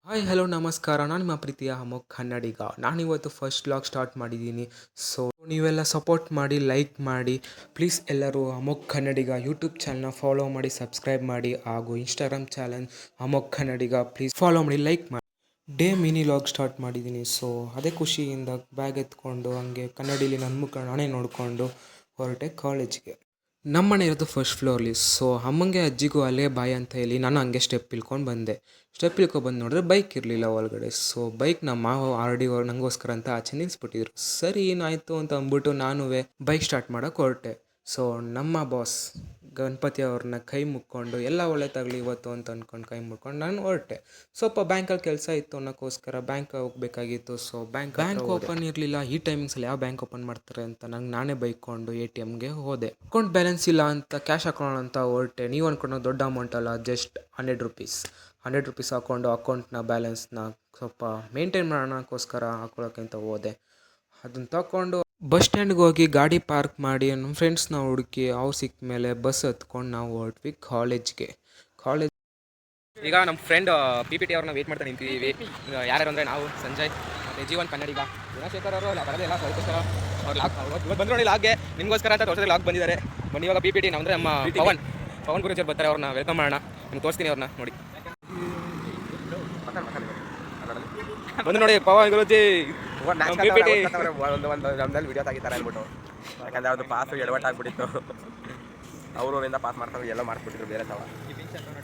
Hi hello ನಮಸ್ಕಾರ. ನಾನು ನಿಮ್ಮ ಪ್ರೀತಿಯ ಅಮೋಘ್ ಕನ್ನಡಿಗ. ನಾನಿವತ್ತು ಫಸ್ಟ್ ವ್ಲಾಗ್ ಸ್ಟಾರ್ಟ್ ಮಾಡಿದ್ದೀನಿ. ಸೊ ನೀವೆಲ್ಲ ಸಪೋರ್ಟ್ ಮಾಡಿ, ಲೈಕ್ ಮಾಡಿ. ಪ್ಲೀಸ್ ಎಲ್ಲರೂ ಅಮೋಘ್ ಕನ್ನಡಿಗ ಯೂಟ್ಯೂಬ್ ಚಾನಲ್ನ ಫಾಲೋ ಮಾಡಿ, ಸಬ್ಸ್ಕ್ರೈಬ್ ಮಾಡಿ. ಹಾಗೂ Instagram channel Amogh Kannadiga please follow ಮಾಡಿ, ಲೈಕ್ ಮಾಡಿ. ಡೇ ಮಿನಿ ವ್ಲಾಗ್ ಸ್ಟಾರ್ಟ್ ಮಾಡಿದ್ದೀನಿ. ಸೊ ಅದೇ ಖುಷಿಯಿಂದ ಬ್ಯಾಗ್ ಎತ್ಕೊಂಡು ಹಂಗೆ ಕನ್ನಡಿಲಿ ನನ್ನ ಮುಖ ನಾನೇ ನೋಡಿಕೊಂಡು ಹೊರಟೆ ಕಾಲೇಜ್ಗೆ. ನಮ್ಮನೆ ಇರೋದು ಫಸ್ಟ್ ಫ್ಲೋರ್ಲಿ. ಸೊ ಅಮ್ಮಂಗೆ ಅಜ್ಜಿಗೂ ಅಲ್ಲೇ ಬಾಯ್ ಅಂತ ಹೇಳಿ ನಾನು ಹಂಗೆ ಸ್ಟೆಪ್ ಇಳ್ಕೊಂಡು ಬಂದೆ. ಸ್ಟೆಪ್ ಇಳ್ಕೊಂಡು ಬಂದು ನೋಡಿದ್ರೆ ಬೈಕ್ ಇರಲಿಲ್ಲ ಒಳಗಡೆ. ಸೊ ಬೈಕ್ ನಮ್ಮ ಮಾವ ಆಲ್ರೆಡಿ ನನಗೋಸ್ಕರ ಅಂತ ಆಚೆ ನಿಲ್ಲಿಸ್ಬಿಟ್ಟಿದ್ರು. ಸರಿ ಏನಾಯಿತು ಅಂತ ಅಂದ್ಬಿಟ್ಟು ನಾನು ಬೈಕ್ ಸ್ಟಾರ್ಟ್ ಮಾಡೋಕೆ ಹೊರಟೆ. ಸೊ ನಮ್ಮ ಬಾಸ್ ಗಣಪತಿ ಅವ್ರನ್ನ ಕೈ ಮುಕ್ಕೊಂಡು ಎಲ್ಲ ಒಳ್ಳೆದಾಗಲಿ ಇವತ್ತು ಅಂತ ಅಂದ್ಕೊಂಡು ಕೈ ಮುಕ್ಕೊಂಡು ನಾನು ಹೊರಟೆ. ಸ್ವಲ್ಪ ಬ್ಯಾಂಕಲ್ಲಿ ಕೆಲಸ ಇತ್ತು ಅನ್ನೋಕ್ಕೋಸ್ಕರ ಬ್ಯಾಂಕ್ ಹೋಗಬೇಕಾಗಿತ್ತು. ಸೊ ಬ್ಯಾಂಕ್ ಓಪನ್ ಇರಲಿಲ್ಲ. ಈ ಟೈಮಿಂಗ್ಸಲ್ಲಿ ಯಾವ ಬ್ಯಾಂಕ್ ಓಪನ್ ಮಾಡ್ತಾರೆ ಅಂತ ನಂಗೆ ನಾನೇ ಬೈಕೊಂಡು ATMಗೆ ಹೋದೆ. ಅಕೌಂಟ್ ಬ್ಯಾಲೆನ್ಸ್ ಇಲ್ಲ ಅಂತ ಕ್ಯಾಶ್ ಹಾಕೋಣ ಅಂತ ಹೊರಟೆ. ನೀವು ಅಂದ್ಕೊಂಡು ದೊಡ್ಡ ಅಮೌಂಟ್ ಅಲ್ಲ, ಜಸ್ಟ್ 100 ರುಪೀಸ್ ಹಾಕ್ಕೊಂಡು ಅಕೌಂಟ್ನ ಬ್ಯಾಲೆನ್ಸ್ನ ಸ್ವಲ್ಪ ಮೇಂಟೈನ್ ಮಾಡೋಕ್ಕೋಸ್ಕರ ಹಾಕೊಳ್ಳೋಕೆ ಅಂತ ಹೋದೆ. ಅದನ್ನು ತಗೊಂಡು ಬಸ್ ಸ್ಟ್ಯಾಂಡ್ಗೆ ಹೋಗಿ ಗಾಡಿ ಪಾರ್ಕ್ ಮಾಡಿ ನಮ್ಮ ಫ್ರೆಂಡ್ಸ್ನ ಹುಡುಕಿ ಅವ್ರು ಸಿಕ್ಕ ಮೇಲೆ ಬಸ್ ಹತ್ಕೊಂಡು ನಾವು ಹೊರಟ್ವಿ ಕಾಲೇಜ್ ಈಗ ನಮ್ಮ ಫ್ರೆಂಡ್ PPT ಅವ್ರನ್ನ ವೇಟ್ ಮಾಡ್ತಾ ನಿಂತಿದ್ದೀವಿ. ಯಾರ್ಯಾರು ಅಂದರೆ ನಾವು ಸಂಜಯ್ ಮತ್ತು ಜೀವನ್ ಕನ್ನಡಿಗ, ಗುಣಶೇಖರ್ ಅವರು ಬರೋದಿಲ್ಲ ಸ್ವಲ್ಪೋಸ್ಕರ ಅವ್ರು ಇವತ್ತು ಬಂದ್ರು ನೋಡಿ ಲಾಗ್ಗೆ ನಿಮಗೋಸ್ಕರ ಅಂತ ವರ್ಷದಲ್ಲಿ ಲಾಗ್ ಬಂದಿದ್ದಾರೆ. ಬನ್ನಿ ಇವಾಗ PPT ನಾವು ಅಂದರೆ ನಮ್ಮ ಪವನ್ ಗುರುಜರ್ ಬರ್ತಾರೆ. ಅವ್ರನ್ನ ವೆಲ್ಕಮ್ ಮಾಡೋಣ. ನಿಮ್ಗೆ ತೋರಿಸ್ತೀನಿ ಅವ್ರನ್ನ ನೋಡಿ. ಬಂದು ನೋಡಿ ಪವನ್ ಗುರುಜಿ PPT ಒಂದು ನಮ್ಮದಲ್ಲಿ ವಿಡಿಯೋ ತೆಗಿತಾರೆ ಅಂದ್ಬಿಟ್ಟು. ಯಾಕಂದರೆ ಅವ್ರದ್ದು ಪಾಸು ಎಡವಟ್ಟಾಗ್ಬಿಟ್ಟಿತ್ತು. ಅವರಿಂದ ಪಾಸ್ ಮಾಡ್ತಾರೆ, ಎಲ್ಲ ಮಾಡಿಸ್ಬಿಟ್ಟಿದ್ರು ಬೇರೆ ತವ.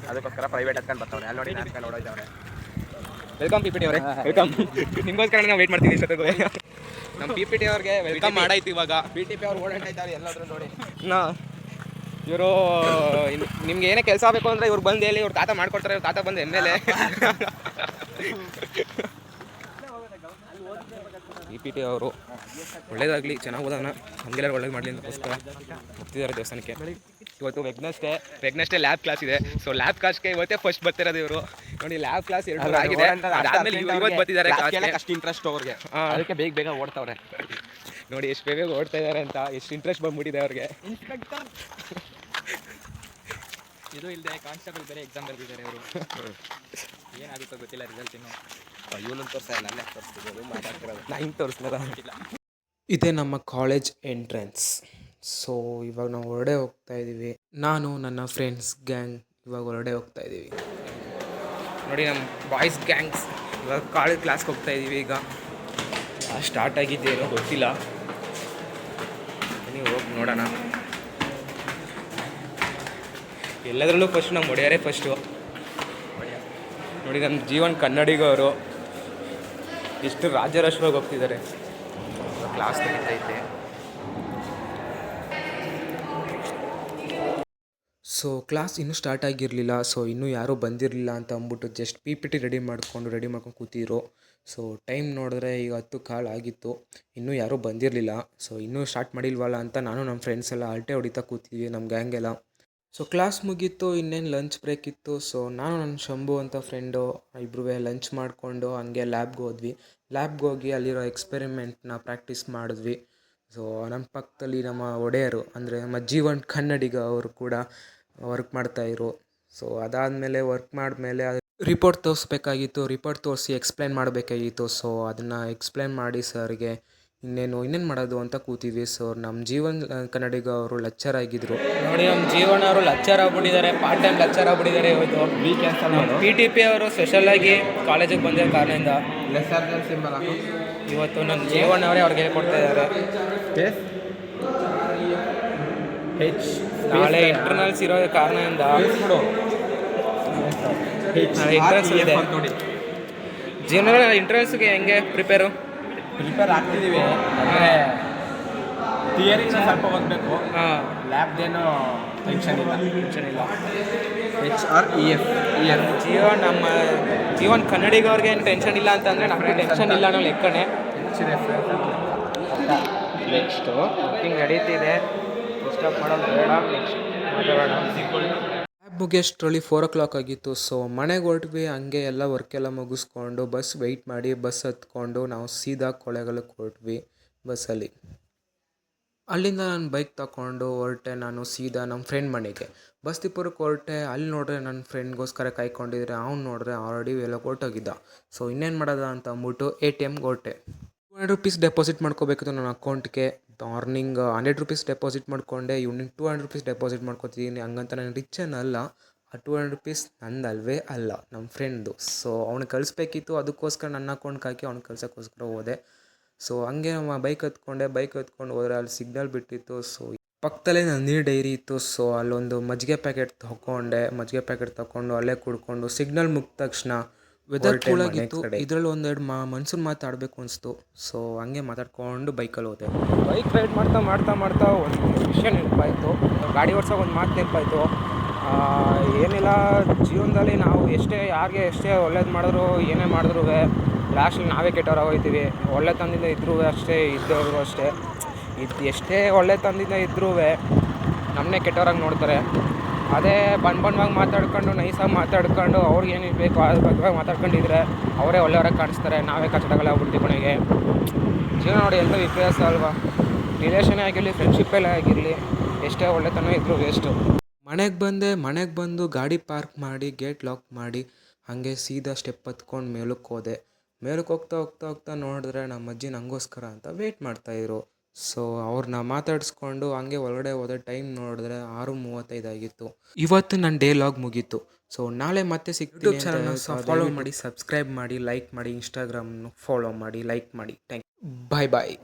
ಅದಕ್ಕೋಸ್ಕರ ಪ್ರೈವೇಟ್ ಹತ್ಕೊಂಡು ಬರ್ತಾವ್ರೆ. ಅಲ್ಲಿ ನೋಡಿ ಹತ್ಕೊಂಡು ನೋಡೋಯ್ತವ್ರೆ. ವೆಲ್ಕಮ್ PPT ಅವರೇ, ವೆಲ್ಕಮ್. ನಿಮಗೋಸ್ಕರ ನಾವು ವೇಟ್ ಮಾಡ್ತೀವಿ ಇಷ್ಟೊತ್ತಿಗೆ. ನಮ್ಮ PPT ಅವ್ರಿಗೆ ವೆಲ್ಕಮ್ ಮಾಡಾಯ್ತು. ಇವಾಗ PTP ಅವ್ರು ಓಡಾಡ್ತಾಯಿದ್ದಾರೆ ಎಲ್ಲಾದ್ರೂ ನೋಡಿ. ಇವರು ನಿಮ್ಗೆ ಏನೇ ಕೆಲಸ ಆಗಬೇಕು ಅಂದರೆ ಇವ್ರು ಬಂದು ಹೇಳಿ, ಇವ್ರು ತಾತ ಮಾಡ್ಕೊಡ್ತಾರೆ. ಇವ್ರು ತಾತ ಬಂದು MLA. PPT ಅವರು ಒಳ್ಳೇದಾಗಲಿ, ಚೆನ್ನಾಗಿ ಓದೋಣ, ನಮಗೆಲ್ಲರೂ ಒಳ್ಳೇದು ಮಾಡಲಿ ಅಂತಕ್ಕೋಸ್ಕರ ಬರ್ತಿದ್ದಾರೆ ದೇವಸ್ಥಾನಕ್ಕೆ. ಇವತ್ತು ವೆಗ್ನಸ್ಡೇ ಲ್ಯಾಬ್ ಕ್ಲಾಸ್ ಇದೆ. ಸೊ ಲ್ಯಾಬ್ ಕ್ಲಾಸ್ಗೆ ಇವತ್ತೇ ಫಸ್ಟ್ ಬರ್ತಿರೋದು ಇವರು. ನೋಡಿ ಲ್ಯಾಬ್ ಕ್ಲಾಸ್ 2 ಆಗಿದೆ, ಅದಾದಮೇಲೆ ಇವತ್ತು ಬರ್ತಿದ್ದಾರೆ. ಅಷ್ಟು ಇಂಟ್ರೆಸ್ಟ್ ಅವ್ರಿಗೆ, ಅದಕ್ಕೆ ಬೇಗ ಓಡ್ತಾವ್ರೆ. ನೋಡಿ ಎಷ್ಟು ಬೇಗ ಓಡ್ತಾ ಇದ್ದಾರೆ ಅಂತ, ಎಷ್ಟು ಇಂಟ್ರೆಸ್ಟ್ ಬಂದ್ಬಿಟ್ಟಿದೆ ಅವ್ರಿಗೆ. ಇದು ಇಲ್ಲದೆ ಕಾನ್ಸ್ಟೇಬಲ್ ಬೇರೆ ಎಕ್ಸಾಮ್ ಬರೆದಿದ್ದಾರೆ ಅವರು. ಏನಾಗುತ್ತೋ ಗೊತ್ತಿಲ್ಲ ರಿಸಲ್ಟ್ ಇನ್ನು. ಇವನು ತೋರಿಸ್ತಾ ಇಲ್ಲ, ಅಲ್ಲೇ ತೋರಿಸ್ತಿದ್ದು ಮಾತಾಡ್ತಿರೋದು. ನಾ ಹಿಂಗೆ ತೋರಿಸ್ಲಿಲ್ಲ. ಇದೇ ನಮ್ಮ ಕಾಲೇಜ್ ಎಂಟ್ರೆನ್ಸ್. ಸೊ ಇವಾಗ ನಾವು ಹೊರಡೆ ಹೋಗ್ತಾ ಇದ್ದೀವಿ. ನಾನು ನನ್ನ ಫ್ರೆಂಡ್ಸ್ ಗ್ಯಾಂಗ್ ಇವಾಗ ಹೊರಡೆ ಹೋಗ್ತಾ ಇದ್ದೀವಿ. ನೋಡಿ ನಮ್ಮ ಬಾಯ್ಸ್ ಗ್ಯಾಂಗ್ಸ್ ಇವಾಗ ಕಾಲೇಜ್ ಕ್ಲಾಸ್ಗೆ ಹೋಗ್ತಾ ಇದ್ದೀವಿ. ಈಗ ಸ್ಟಾರ್ಟ್ ಆಗಿದ್ದೇನೋ ಗೊತ್ತಿಲ್ಲ, ನೀವು ಹೋಗಿ ನೋಡೋಣ. ಎಲ್ಲದರಲ್ಲೂ ಫಸ್ಟ್ ನಮ್ಮ ಒಡೆಯರೇ ಫಸ್ಟು. ನೋಡಿ ನಮ್ಮ ಜೀವನ್ ಕನ್ನಡಿಗ ಅವರು ಎಷ್ಟು ರಾಜ್ಯರಾಷ್ಟ್ರವಾಗಿ ಹೋಗ್ತಿದ್ದಾರೆ. ಕ್ಲಾಸ್ ತೆಗಿತೈತೆ. ಸೊ ಕ್ಲಾಸ್ ಇನ್ನೂ ಸ್ಟಾರ್ಟ್ ಆಗಿರಲಿಲ್ಲ. ಸೊ ಇನ್ನೂ ಯಾರೂ ಬಂದಿರಲಿಲ್ಲ ಅಂತ ಅಂದ್ಬಿಟ್ಟು ಜಸ್ಟ್ PPT ರೆಡಿ ಮಾಡ್ಕೊಂಡು ಕೂತಿದ್ರು. ಸೊ ಟೈಮ್ ನೋಡಿದ್ರೆ ಈಗ 10:15 ಆಗಿತ್ತು. ಇನ್ನೂ ಯಾರೂ ಬಂದಿರಲಿಲ್ಲ. ಸೊ ಇನ್ನೂ ಸ್ಟಾರ್ಟ್ ಮಾಡಿಲ್ವಲ್ಲ ಅಂತ ನಾನು ನಮ್ಮ ಫ್ರೆಂಡ್ಸ್ ಎಲ್ಲ ಅಳಟೆ ಹೊಡಿತಾ ಕೂತಿದ್ವಿ, ನಮ್ಮ ಗ್ಯಾಂಗೆಲ್ಲ. ಸೊ ಕ್ಲಾಸ್ ಮುಗೀತು, ಇನ್ನೇನು ಲಂಚ್ ಬ್ರೇಕ್ ಇತ್ತು. ಸೊ ನಾನು ನನ್ನ ಶಂಭು ಅಂತ ಫ್ರೆಂಡು ಇಬ್ಬರೂ ಲಂಚ್ ಮಾಡಿಕೊಂಡು ಹಂಗೆ ಲ್ಯಾಬ್ಗೆ ಹೋದ್ವಿ. ಲ್ಯಾಬ್ಗೆ ಹೋಗಿ ಅಲ್ಲಿರೋ ಎಕ್ಸ್ಪೆರಿಮೆಂಟ್ನ ಪ್ರಾಕ್ಟೀಸ್ ಮಾಡಿದ್ವಿ. ಸೊ ನಮ್ಮ ಪಕ್ಕದಲ್ಲಿ ನಮ್ಮ ಒಡೆಯರು ಅಂದರೆ ನಮ್ಮ ಜೀವನ್ ಕನ್ನಡಿಗ ಅವರು ಕೂಡ ವರ್ಕ್ ಮಾಡ್ತಾಯಿದ್ರು. ಸೊ ಅದಾದಮೇಲೆ ವರ್ಕ್ ಮಾಡಿದ್ಮೇಲೆ ರಿಪೋರ್ಟ್ ತೋರಿಸ್ಬೇಕಾಗಿತ್ತು. ರಿಪೋರ್ಟ್ ತೋರಿಸಿ ಎಕ್ಸ್ಪ್ಲೈನ್ ಮಾಡಬೇಕಾಗಿತ್ತು. ಸೊ ಅದನ್ನು ಎಕ್ಸ್ಪ್ಲೈನ್ ಮಾಡಿ ಸರ್ಗೆ ಇನ್ನೇನು ಮಾಡೋದು ಅಂತ ಕೂತಿದ್ವಿ. ಸೊ ನಮ್ಮ ಜೀವನ್ ಕನ್ನಡಿಗ ಅವರು ಲೆಕ್ಚರ್ ಆಗಿದ್ದರು. ನೋಡಿ ನಮ್ಮ ಜೀವನ ಅವರು ಲೆಕ್ಚರ್ ಆಗ್ಬಿಟ್ಟಿದ್ದಾರೆ, ಪಾರ್ಟ್ ಟೈಮ್ ಲೆಕ್ಚರ್ ಆಗ್ಬಿಟ್ಟಿದ್ದಾರೆ. ಇವತ್ತು PTP ಅವರು ಸ್ಪೆಷಲಾಗಿ ಕಾಲೇಜಿಗೆ ಬಂದಿರೋ ಕಾರಣದಿಂದ ಇವತ್ತು ನಮ್ಮ ಜೀವನ ಅವರೇ ಅವ್ರಿಗೆ ಹೇಳ್ಕೊಡ್ತಾ ಇದ್ದಾರೆ. ನಾಳೆ ಇಂಟರ್ನಲ್ಸ್ ಇರೋ ಕಾರಣದಿಂದ ಇಂಟರ್ನಲ್ಸ್ ಇದೆ. ಜೀವನ ಇಂಟರ್ನಲ್ಸ್ಗೆ ಹೆಂಗೆ ಪ್ರಿಪೇರ್ ಆಗ್ತಿದ್ದೀವಿ. ಅಂದರೆ ಥಿಯರಿನ ಸ್ವಲ್ಪ ಓದಬೇಕು. ಲ್ಯಾಬ್ದೇನೋ ಟೆನ್ಷನ್ ಇಲ್ಲ. HREF ನಮ್ಮ ಜೀವನ್ ಕನ್ನಡಿಗ ಅವ್ರಿಗೆ ಏನು ಟೆನ್ಷನ್ ಇಲ್ಲ ಅಂತಂದರೆ ನಮಗೆ ಟೆನ್ಷನ್ ಇಲ್ಲ ಅನ್ನೋ ಲೆಕ್ಕನೆ. ನೆಕ್ಸ್ಟು ಹಿಂಗೆ ನಡೀತಿದೆ. ಡಿಸ್ಟರ್ಬ್ ಮಾಡೋದು ಬೇಡ, ನೆಕ್ಸ್ಟ್ ಮಾತಾಡೋಣ. ಲ್ಯಾಬ್ ಮುಗಿಯೋಷ್ಟರಲ್ಲಿ 4 o'clock ಆಗಿತ್ತು. ಸೊ ಮನೆಗೆ ಹೊರಟ್ವಿ. ಹಂಗೆ ಎಲ್ಲ ವರ್ಕೆಲ್ಲ ಮುಗಿಸ್ಕೊಂಡು ಬಸ್ ವೆಯ್ಟ್ ಮಾಡಿ ಬಸ್ ಹತ್ಕೊಂಡು ನಾವು ಸೀದಾ ಕೊಳ್ಳೇಗಾಲಕ್ಕೆ ಹೊರಟ್ವಿ ಬಸ್ಸಲ್ಲಿ. ಅಲ್ಲಿಂದ ನಾನು ಬೈಕ್ ತಗೊಂಡು ಹೊರಟೆ ನಾನು ಸೀದಾ ನಮ್ಮ ಫ್ರೆಂಡ್ ಮನೆಗೆ. ಬಸ್ತಿಪುರಕ್ಕೆ ಹೊರಟೆ. ಅಲ್ಲಿ ನೋಡಿದ್ರೆ ನನ್ನ ಫ್ರೆಂಡ್ಗೋಸ್ಕರ ಕಾಯ್ಕೊಂಡಿದ್ರೆ ಅವ್ನು ನೋಡಿದ್ರೆ ಆಲ್ರೆಡಿ ಎಲ್ಲ ಹೊರ್ಟೋಗಿದ್ದ. ಸೊ ಇನ್ನೇನು ಮಾಡೋದ ಅಂತ ಅಂದ್ಬಿಟ್ಟು ATMಗೆ ಹೊರಟೆ. ₹200 ಡೆಪಾಸಿಟ್ ಮಾಡ್ಕೋಬೇಕಿತ್ತು ನನ್ನ ಅಕೌಂಟ್ಗೆ. ಮಾರ್ನಿಂಗ್ ₹100 ಡೆಪಾಸಿಟ್ ಮಾಡಿಕೊಂಡೆ. ಈವ್ನಿಂಗ್ ₹200 ಡೆಪಾಸಿಟ್ ಮಾಡ್ಕೊತಿದ್ದೀನಿ. ಹಂಗಂತ ನಾನು ರಿಚ್ ಏನಲ್ಲ. ಆ ₹200 ನಂದಲ್ವೇ ಅಲ್ಲ, ನಮ್ಮ ಫ್ರೆಂಡ್ದು. ಸೊ ಅವ್ನಿಗೆ ಕಳಿಸ್ಬೇಕಿತ್ತು. ಅದಕ್ಕೋಸ್ಕರ ನನ್ನ ಅಕೌಂಟ್ಗೆ ಹಾಕಿ ಅವ್ನಿಗೆ ಕಳ್ಸೋಕ್ಕೋಸ್ಕರ ಹೋದೆ. ಸೊ ಹಂಗೆ ನಮ್ಮ ಬೈಕ್ ಹತ್ಕೊಂಡು ಹೋದರೆ ಅಲ್ಲಿ ಸಿಗ್ನಲ್ ಬಿಟ್ಟಿತ್ತು. ಸೊ ಪಕ್ಕದಲ್ಲೇ ನಂದಿನಿ ಡೈರಿ ಇತ್ತು. ಸೊ ಅಲ್ಲೊಂದು ಮಜ್ಜಿಗೆ ಪ್ಯಾಕೆಟ್ ತಗೊಂಡು ಅಲ್ಲೇ ಕುಡ್ಕೊಂಡು ಸಿಗ್ನಲ್ ಮುಗಿದ ತಕ್ಷಣ ವೆದರ್ ಕೂಲಾಗಿತ್ತು. ಇದರಲ್ಲಿ ಒಂದೆರಡು ಮನ್ಸೂನ್ ಮಾತಾಡಬೇಕು ಅನಿಸ್ತು. ಸೊ ಹಂಗೆ ಮಾತಾಡ್ಕೊಂಡು ಬೈಕಲ್ಲಿ ಹೋದೆ. ಬೈಕ್ ರೈಡ್ ಮಾಡ್ತಾ ಒಂದು ವಿಷಯ ನೆನಪಾಯಿತು. ಗಾಡಿ ಓಡ್ಸೋಕೆ ಒಂದು ಮಾತು ನೆನಪಾಯಿತು. ಏನಿಲ್ಲ, ಜೀವನದಲ್ಲಿ ನಾವು ಯಾರಿಗೆ ಎಷ್ಟೇ ಒಳ್ಳೇದು ಮಾಡಿದ್ರು ಏನೇ ಮಾಡಿದ್ರು ಲಾಸ್ಟಲ್ಲಿ ನಾವೇ ಕೆಟ್ಟವ್ರು ಹೋಗ್ತೀವಿ. ಒಳ್ಳೆತನದಿಂದ ಇದ್ರೂ ಅಷ್ಟೇ, ಇದ್ದವರು ಅಷ್ಟೇ. ಎಷ್ಟೇ ಒಳ್ಳೆತನದಿಂದ ಇದ್ರೂ ನಮ್ಮನ್ನೇ ಕೆಟ್ಟವ್ರಾಗಿ ನೋಡ್ತಾರೆ. ಅದೇ ಬಂಡವಾಗಿ ಮಾತಾಡ್ಕೊಂಡು ನೈಸಾಗಿ ಮಾತಾಡ್ಕೊಂಡು ಅವ್ರಿಗೆ ಏನಿಗೆ ಬೇಕು ಅದ್ರ ಬಗ್ಗೆ ಮಾತಾಡ್ಕೊಂಡಿದ್ರೆ ಅವರೇ ಒಳ್ಳೆಯವ್ರಾಗಿ ಕಾಣಿಸ್ತಾರೆ. ನಾವೇ ಕಚಡಗಳ ಆಗ್ಬಿಡ್ತೀವಿ ಕೊನೆಗೆ. ಜೀವನ ನೋಡಿ ಎಂಥ ವಿಪರ್ಯಾಸ ಅಲ್ವಾ. ರಿಲೇಷನ್ನೇ ಆಗಿರಲಿ, ಫ್ರೆಂಡ್ಶಿಪ್ಪಲ್ಲೇ ಆಗಿರಲಿ, ಎಷ್ಟೇ ಒಳ್ಳೆತನ ಇದ್ದರೂ ವೇಸ್ಟು. ಮನೆಗೆ ಬಂದು ಗಾಡಿ ಪಾರ್ಕ್ ಮಾಡಿ ಗೇಟ್ ಲಾಕ್ ಮಾಡಿ ಹಾಗೆ ಸೀದಾ ಸ್ಟೆಪ್ ಹತ್ಕೊಂಡು ಮೇಲಕ್ಕೆ ಹೋದೆ. ಮೇಲಕ್ಕೆ ಹೋಗ್ತಾ ನೋಡಿದ್ರೆ ನಮ್ಮ ಅಜ್ಜಿ ನನಗೋಸ್ಕರ ಅಂತ ವೆಯ್ಟ್ ಮಾಡ್ತಾಯಿದ್ರು. ಸೊ ಅವ್ರನ್ನ ಮಾತಾಡಿಸ್ಕೊಂಡು ಹಂಗೆ ಒಳಗಡೆ ಹೋದೆ. ಟೈಮ್ ನೋಡಿದ್ರೆ 6:35 ಆಗಿತ್ತು. ಇವತ್ತು ನನ್ನ ಡೇ ಲಾಗ್ ಮುಗೀತು. ಸೊ ನಾಳೆ ಮತ್ತೆ ಸಿಗ್ತೀನಿ. ಯೂಟ್ಯೂಬ್ ಚಾನಲ್ನ ಫಾಲೋ ಮಾಡಿ, ಸಬ್ಸ್ಕ್ರೈಬ್ ಮಾಡಿ, ಲೈಕ್ ಮಾಡಿ, ಇನ್ಸ್ಟಾಗ್ರಾಮ್ನು ಫಾಲೋ ಮಾಡಿ, ಲೈಕ್ ಮಾಡಿ. Thank you. ಬಾಯ್.